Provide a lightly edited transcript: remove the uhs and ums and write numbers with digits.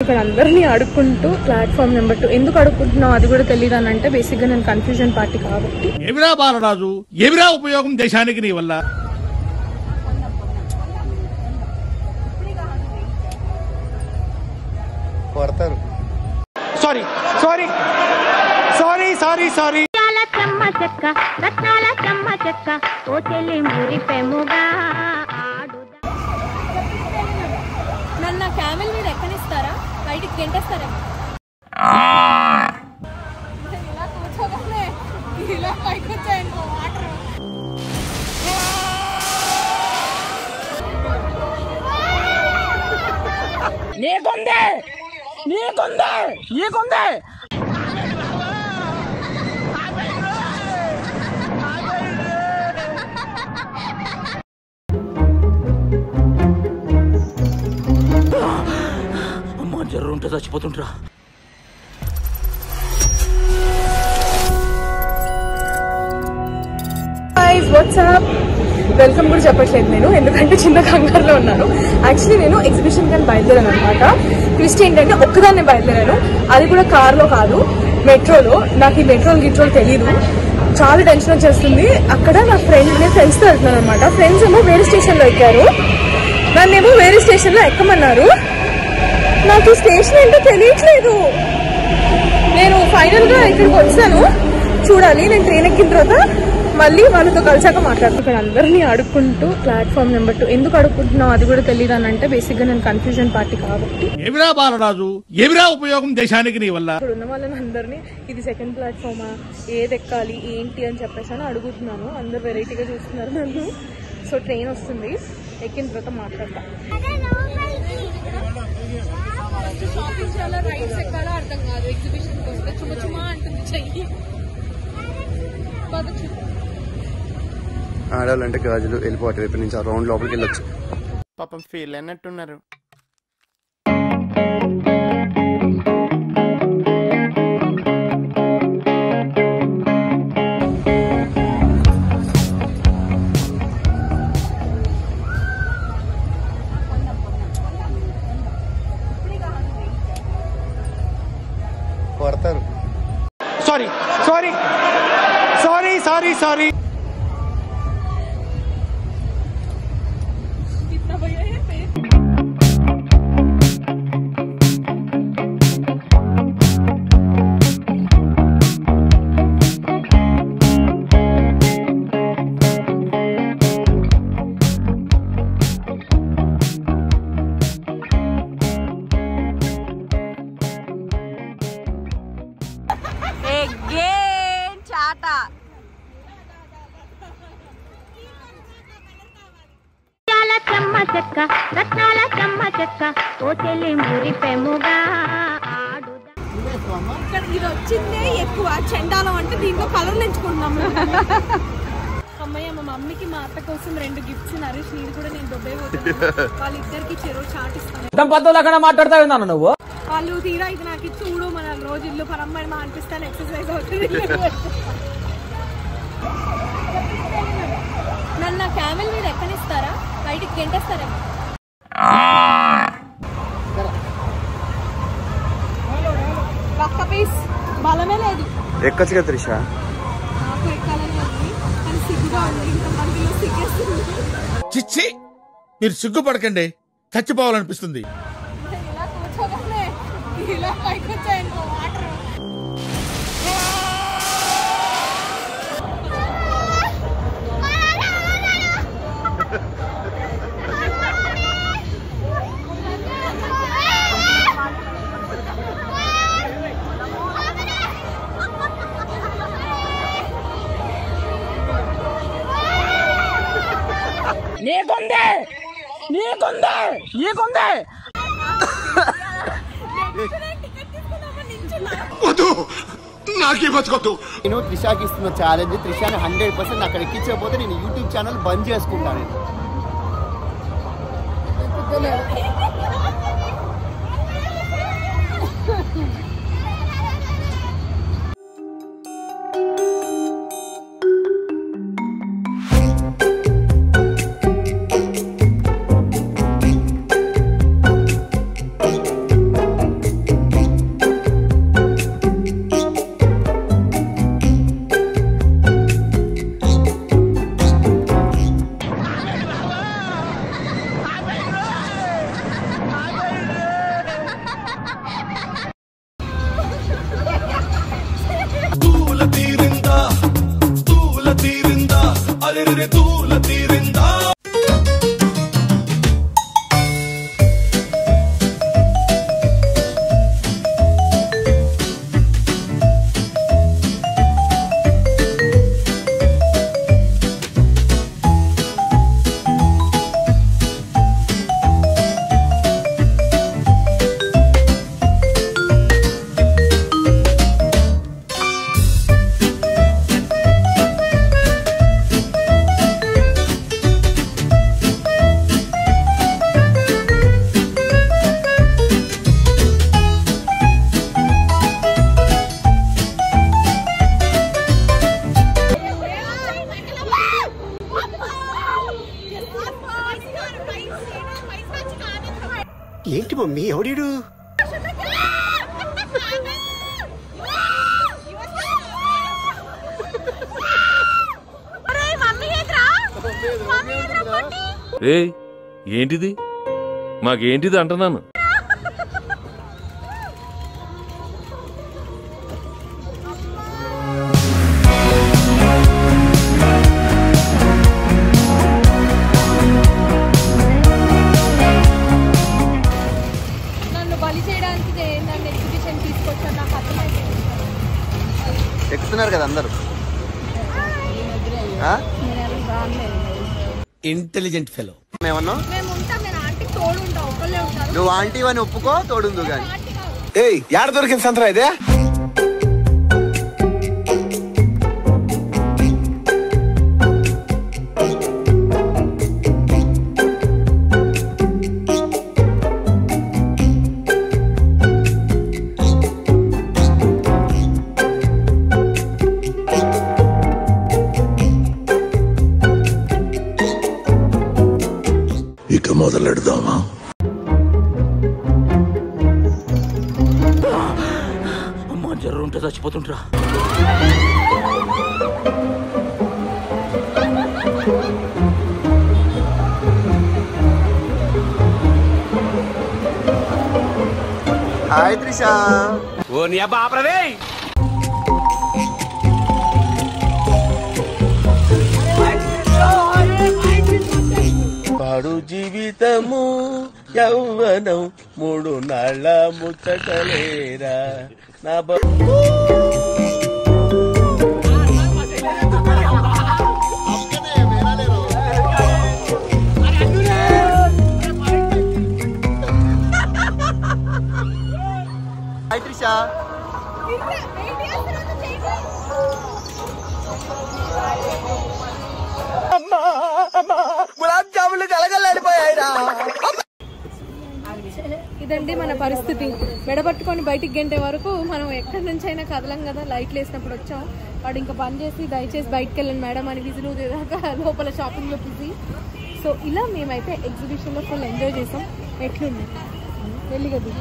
ఇక్కడ అందరినీ అడుక్కుంటూ platform number 2 ఎందుకు అడుక్కుంటున్నావు అది కూడా తెలియదు అని అంటే బేసిక్ గా నేను కన్ఫ్యూజన్ పార్టీ కాబట్టి. ఏమిరా బాలరాజు, ఏమిరా ఉపయోగం దేశానికి నీ వల్ల? Sorry sorry sorry sorry sorry నన్ను క్యామెల్ మీద ఎక్కనిస్తారా? బయటికి గెంటేస్తారా? ఇలా కూర్చోగానే ఇలా పైకి వచ్చాయనుకో వాటర్. నీకుందే నీకుందే నీకుందే అమ్మా జ్వరం ఉంటే చచ్చిపోతుంటరా. వాట్సాప్ వెల్కమ్ కూడా చెప్పట్లేదు నేను, ఎందుకంటే చిన్న కంగారులో ఉన్నాను. యాక్చువల్లీ నేను ఎగ్జిబిషన్ కానీ బయలుదేరాను అనమాట. ట్విస్ట్ ఏంటంటే ఒక్కదాన్నే బయలుదేరాను, అది కూడా కార్లో కాదు, మెట్రోలో. నాకు ఈ మెట్రోలు గిట్రోలు తెలీదు, చాలా టెన్షన్ వచ్చేస్తుంది. అక్కడ నా నేను ఫ్రెండ్స్తో వెళ్తున్నాను అనమాట. ఫ్రెండ్స్ ఏమో వేరే స్టేషన్లో ఎక్కారు, నన్నేమో వేరే స్టేషన్లో ఎక్కమన్నారు. నాకు స్టేషన్ ఏంటో తెలియట్లేదు. నేను ఫైనల్గా ఇక్కడికి వచ్చాను, చూడాలి. నేను ట్రైన్ ఎక్కిన తర్వాత మళ్ళీ వాళ్ళతో కలిసాక మాట్లాడుతాను. ఇక్కడ అందరినీ అడుక్కుంటూ ప్లాట్ఫామ్ నెంబర్ 2 ఎందుకు అడుక్కుంటున్నావు అది కూడా తెలియదు అని అంటే బేసిక్ గా నేను కన్ఫ్యూజన్ పార్టీ కాబట్టి. ఏమిరా బాలరాజు, ఏమిరా ఉపయోగం దేశానికి నీ వల్ల? ఇక్కడ ఉన్న వాళ్ళని అందరినీ ఇది సెకండ్ ప్లాట్ఫామా, ఏది ఎక్కాలి ఏంటి అని చెప్పేసి అని అడుగుతున్నాను. అందరు వెరైటీగా చూస్తున్నారు నన్ను. సో ట్రైన్ వస్తుంది, ఎక్కిన తర్వాత మాట్లాడతా. రైట్స్ ఎక్కాలో అర్థం కాదు. ఎగ్జిబిషన్కి వస్తే చుమ చుమా అంటుంది చెయ్యి. ఆడాలంటే గాజులు వెళ్ళిపోవటం వైపు నుంచి ఆ రౌండ్ లోపలికి వెళ్ళొచ్చు. పాపం ఫీల్ అన్నట్టున్నారు. కొడతారు. Sorry sorry sorry sorry sorry ఇది వచ్చిందే ఎక్కువ చెండాలం అంటే దీంట్లో కలర్ ఎంచుకుంటున్నాము. అమ్మయ్య, మా మమ్మీకి మా అత్త కోసం 2 గిఫ్ట్స్, నరేష్ నీళ్ళు కూడా నేను దొబ్బే పోతున్నాను. వాళ్ళిద్దరికి చెరువు చాటిస్తాను. మాట్లాడతా ఉన్నాను నువ్వు. వాళ్ళు తీరా ఇది నాకు ఇచ్చి చూడు, మన రోజు ఇల్లు పరమ్మాయి మా అనిపిస్తాను, ఎక్సర్సైజ్ అవుతుంది. నన్ను క్యామెల్ మీద ఎక్కనిస్తారా? బయటికి గెంటేస్తారా? ఒక్క పీస్ బలమే లేదు. ఎక్కచ్చుగా త్రిష. నాకు ఎక్కాలని ఉంది కానీ సిగ్గుగా ఉంది. ఇంతమందిలో సిగ్గేస్తుంది. చిచ్చి, మీరు సిగ్గుపడకండి, చచ్చిపోవాలనిపిస్తుంది. ఇలా కూర్చోగానే ఇలా పైకి వచ్చాయనుకో వాటర్. నీకుందే నీకుందే నీకుందే నేను త్రిషాకి ఇస్తున్న ఛాలెంజ్, త్రిషాని 100% అక్కడ ఎక్కించకపోతే నేను యూట్యూబ్ ఛానల్ బంద్ చేసుకుంటాను. ఏంటి మమ్మీ ఎవడీడు? ఏంటిది మాకేంటిది అంటున్నాను. ఎక్కుతున్నారు కదా అందరూ. Intelligent fellow. మేమన్నా నువ్వు ఆంటీ అని ఒప్పుకో, తోడుందు గాని. ఏయ్ యాడ దొరికింది సంతరా ఇదే? ఇక మొదలెడదామా? అమ్మా జర్రు ఉంటే చచ్చిపోతుంటరా. హాయ్ త్రిష. ఓ నీ అబ్బా ఆపరదే. పాడు జీవితము యౌవనం 3 నాళ్ళ ముచ్చటలేరా నా హాయ్ త్రిష. గులాబ్ జాములు కలగలేడిపోయాయిరా. ఇదండి మన పరిస్థితి. మెడపట్టుకొని బయటికి గంటే వరకు మనం ఎక్కడి నుంచి అయినా కదలం కదా. లైట్లు వేసినప్పుడు వచ్చాం. వాడు ఇంకా పని చేసి దయచేసి బయటకు వెళ్ళండి మేడం అని విజులు దాకా లోపల షాపింగ్లో బిజీ. సో ఇలా మేమైతే ఎగ్జిబిషన్లో ఫుల్ ఎంజాయ్ చేసాం. ఎట్లుంది వెళ్ళి కదా